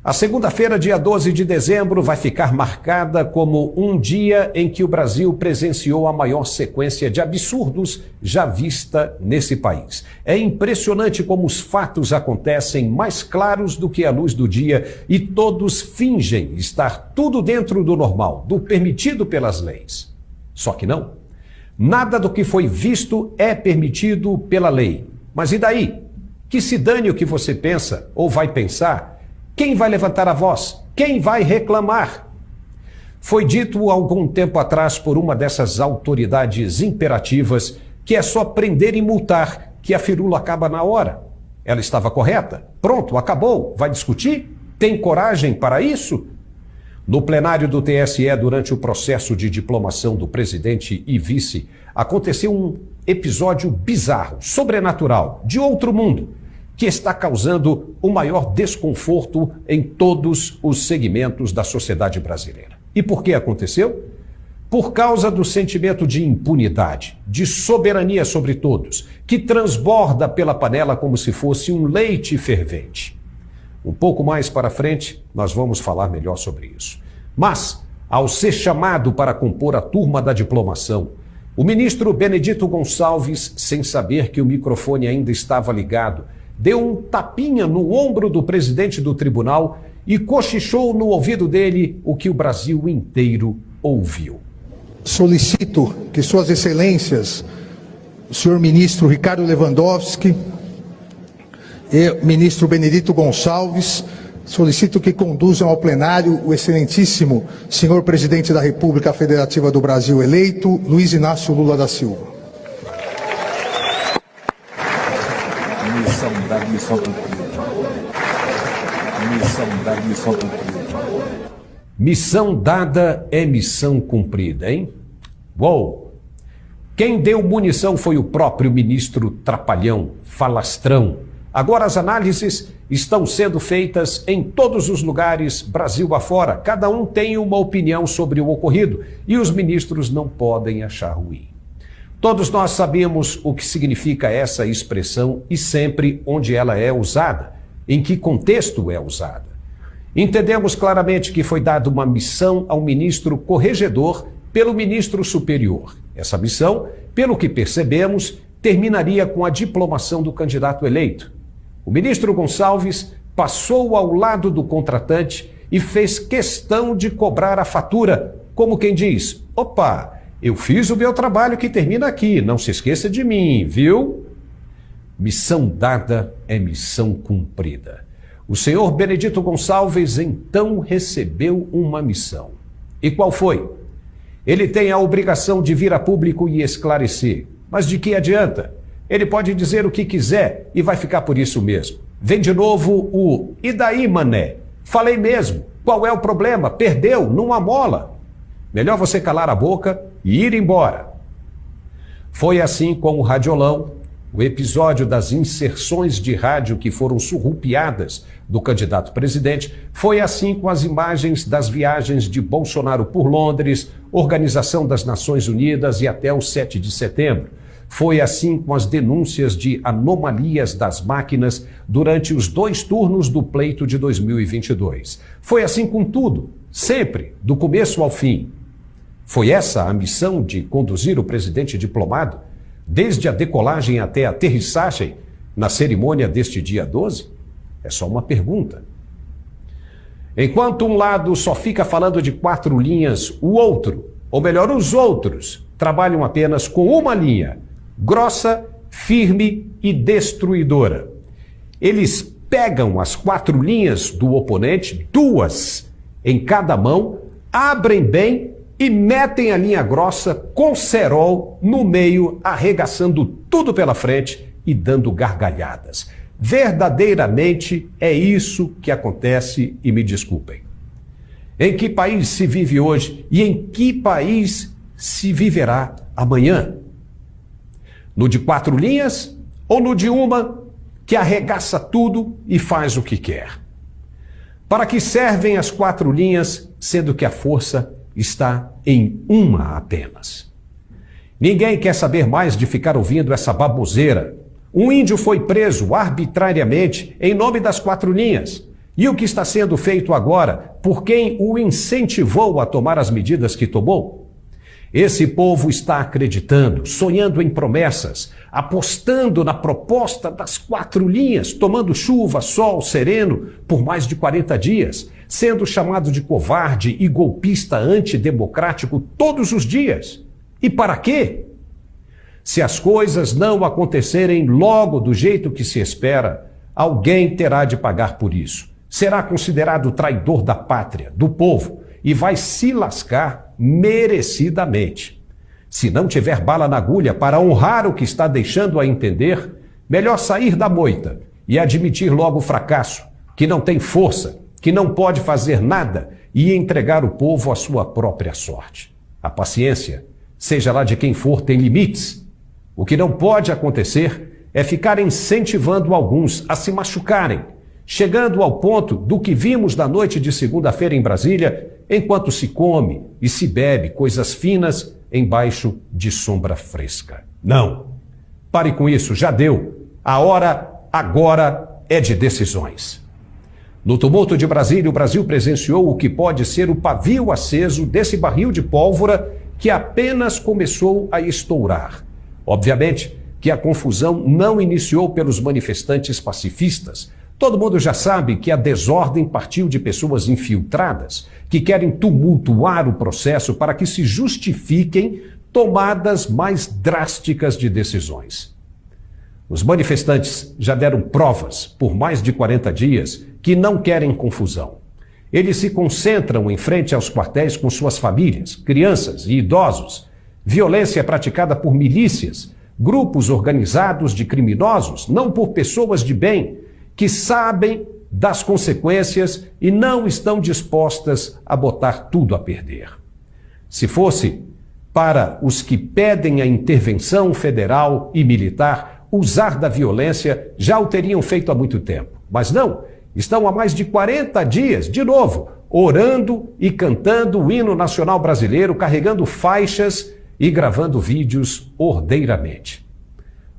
A segunda-feira, dia 12 de dezembro, vai ficar marcada como um dia em que o Brasil presenciou a maior sequência de absurdos já vista nesse país. É impressionante como os fatos acontecem mais claros do que a luz do dia e todos fingem estar tudo dentro do normal, do permitido pelas leis. Só que não. Nada do que foi visto é permitido pela lei. Mas e daí? Que se dane o que você pensa ou vai pensar? Quem vai levantar a voz? Quem vai reclamar? Foi dito algum tempo atrás por uma dessas autoridades imperativas que é só prender e multar, que a firula acaba na hora. Ela estava correta? Pronto, acabou. Vai discutir? Tem coragem para isso? No plenário do TSE, durante o processo de diplomação do presidente e vice, aconteceu um episódio bizarro, sobrenatural, de outro mundo, que está causando o maior desconforto em todos os segmentos da sociedade brasileira. E por que aconteceu? Por causa do sentimento de impunidade, de soberania sobre todos, que transborda pela panela como se fosse um leite fervente. Um pouco mais para frente, nós vamos falar melhor sobre isso. Mas, ao ser chamado para compor a turma da diplomação, o ministro Benedito Gonçalves, sem saber que o microfone ainda estava ligado, deu um tapinha no ombro do presidente do tribunal e cochichou no ouvido dele o que o Brasil inteiro ouviu. Solicito que Suas Excelências, o senhor ministro Ricardo Lewandowski e o ministro Benedito Gonçalves, solicito que conduzam ao plenário o excelentíssimo senhor presidente da República Federativa do Brasil eleito, Luiz Inácio Lula da Silva. Missão cumprida. Missão dada é missão cumprida, hein? Uou! Quem deu munição foi o próprio ministro Trapalhão, falastrão. Agora as análises estão sendo feitas em todos os lugares, Brasil afora. Cada um tem uma opinião sobre o ocorrido e os ministros não podem achar ruim. Todos nós sabemos o que significa essa expressão e sempre onde ela é usada, em que contexto é usada. Entendemos claramente que foi dada uma missão ao ministro corregedor pelo ministro superior. Essa missão, pelo que percebemos, terminaria com a diplomação do candidato eleito. O ministro Gonçalves passou ao lado do contratante e fez questão de cobrar a fatura, como quem diz: opa, eu fiz o meu trabalho que termina aqui, não se esqueça de mim, viu? Missão dada é missão cumprida. O senhor Benedito Gonçalves então recebeu uma missão. E qual foi? Ele tem a obrigação de vir a público e esclarecer. Mas de que adianta? Ele pode dizer o que quiser e vai ficar por isso mesmo. Vem de novo o "e daí, mané? Falei mesmo. Qual é o problema? Perdeu, não amola." Melhor você calar a boca e ir embora. Foi assim com o radiolão, o episódio das inserções de rádio que foram surrupiadas do candidato presidente. Foi assim com as imagens das viagens de Bolsonaro por Londres, Organização das Nações Unidas e até o 7 de setembro. Foi assim com as denúncias de anomalias das máquinas durante os 2 turnos do pleito de 2022. Foi assim com tudo, sempre, do começo ao fim. Foi essa a missão de conduzir o presidente diplomado, desde a decolagem até a aterrissagem, na cerimônia deste dia 12? É só uma pergunta. Enquanto um lado só fica falando de 4 linhas, o outro, ou melhor, os outros, trabalham apenas com uma linha, grossa, firme e destruidora. Eles pegam as 4 linhas do oponente, 2 em cada mão, abrem bem e metem a linha grossa com cerol no meio, arregaçando tudo pela frente e dando gargalhadas. Verdadeiramente é isso que acontece, e me desculpem. Em que país se vive hoje e em que país se viverá amanhã? No de 4 linhas ou no de uma que arregaça tudo e faz o que quer? Para que servem as 4 linhas, sendo que a força está em uma apenas? Ninguém quer saber mais de ficar ouvindo essa baboseira. Um índio foi preso arbitrariamente em nome das 4 linhas. E o que está sendo feito agora por quem o incentivou a tomar as medidas que tomou? Esse povo está acreditando, sonhando em promessas, apostando na proposta das 4 linhas, tomando chuva, sol, sereno por mais de 40 dias, sendo chamado de covarde e golpista antidemocrático todos os dias. E para quê? Se as coisas não acontecerem logo do jeito que se espera, alguém terá de pagar por isso. Será considerado traidor da pátria, do povo, e vai se lascar merecidamente. Se não tiver bala na agulha para honrar o que está deixando a entender, melhor sair da moita e admitir logo o fracasso, que não tem força, que não pode fazer nada e entregar o povo à sua própria sorte. A paciência, seja lá de quem for, tem limites. O que não pode acontecer é ficar incentivando alguns a se machucarem, chegando ao ponto do que vimos na noite de segunda-feira em Brasília, enquanto se come e se bebe coisas finas embaixo de sombra fresca. Não. Pare com isso, já deu. A hora agora é de decisões. No tumulto de Brasília, o Brasil presenciou o que pode ser o pavio aceso desse barril de pólvora que apenas começou a estourar. Obviamente que a confusão não iniciou pelos manifestantes pacifistas. Todo mundo já sabe que a desordem partiu de pessoas infiltradas que querem tumultuar o processo para que se justifiquem tomadas mais drásticas de decisões. Os manifestantes já deram provas por mais de 40 dias que não querem confusão. Eles se concentram em frente aos quartéis com suas famílias, crianças e idosos. Violência é praticada por milícias, grupos organizados de criminosos, não por pessoas de bem, que sabem das consequências e não estão dispostas a botar tudo a perder. Se fosse para os que pedem a intervenção federal e militar, usar da violência já o teriam feito há muito tempo. Mas não, estão há mais de 40 dias, de novo, orando e cantando o hino nacional brasileiro, carregando faixas e gravando vídeos ordeiramente.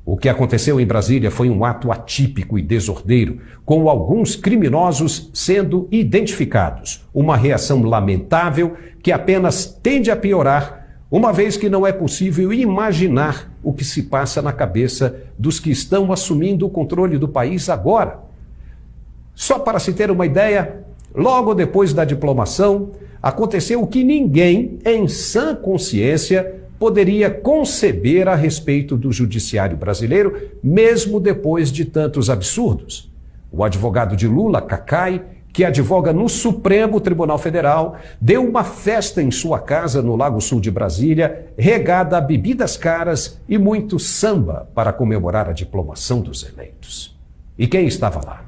O que aconteceu em Brasília foi um ato atípico e desordeiro, com alguns criminosos sendo identificados. Uma reação lamentável que apenas tende a piorar, uma vez que não é possível imaginar o que se passa na cabeça dos que estão assumindo o controle do país agora. Só para se ter uma ideia, logo depois da diplomação, aconteceu o que ninguém, em sã consciência, poderia conceber a respeito do judiciário brasileiro, mesmo depois de tantos absurdos. O advogado de Lula, Cacai, que advoga no Supremo Tribunal Federal, deu uma festa em sua casa no Lago Sul de Brasília, regada a bebidas caras e muito samba para comemorar a diplomação dos eleitos. E quem estava lá?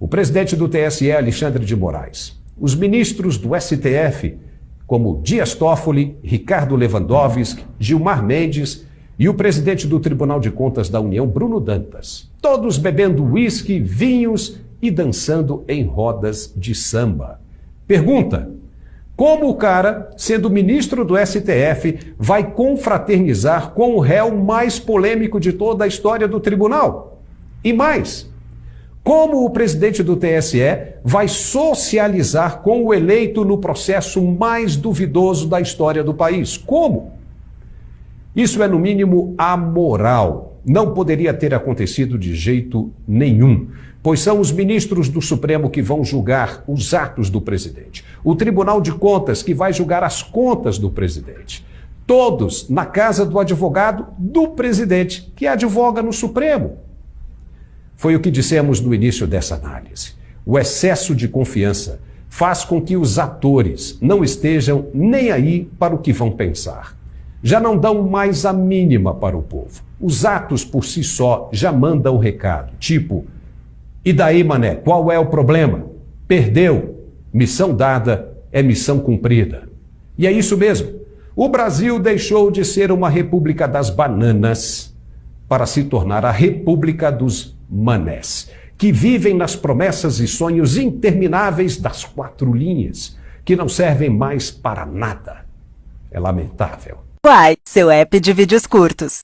O presidente do TSE, Alexandre de Moraes, os ministros do STF, como Dias Toffoli, Ricardo Lewandowski, Gilmar Mendes e o presidente do Tribunal de Contas da União, Bruno Dantas. Todos bebendo uísque, vinhos e dançando em rodas de samba. Pergunta: como o cara, sendo ministro do STF, vai confraternizar com o réu mais polêmico de toda a história do tribunal? E mais, como o presidente do TSE vai socializar com o eleito no processo mais duvidoso da história do país? Como? Isso é, no mínimo, amoral. Não poderia ter acontecido de jeito nenhum, pois são os ministros do Supremo que vão julgar os atos do presidente. O Tribunal de Contas que vai julgar as contas do presidente. Todos na casa do advogado do presidente, que advoga no Supremo. Foi o que dissemos no início dessa análise. O excesso de confiança faz com que os atores não estejam nem aí para o que vão pensar. Já não dão mais a mínima para o povo. Os atos por si só já mandam o recado, tipo: e daí, mané, qual é o problema? Perdeu. Missão dada é missão cumprida. E é isso mesmo. O Brasil deixou de ser uma república das bananas para se tornar a república dos manés, que vivem nas promessas e sonhos intermináveis das 4 linhas, que não servem mais para nada. É lamentável. Quai, seu app de vídeos curtos.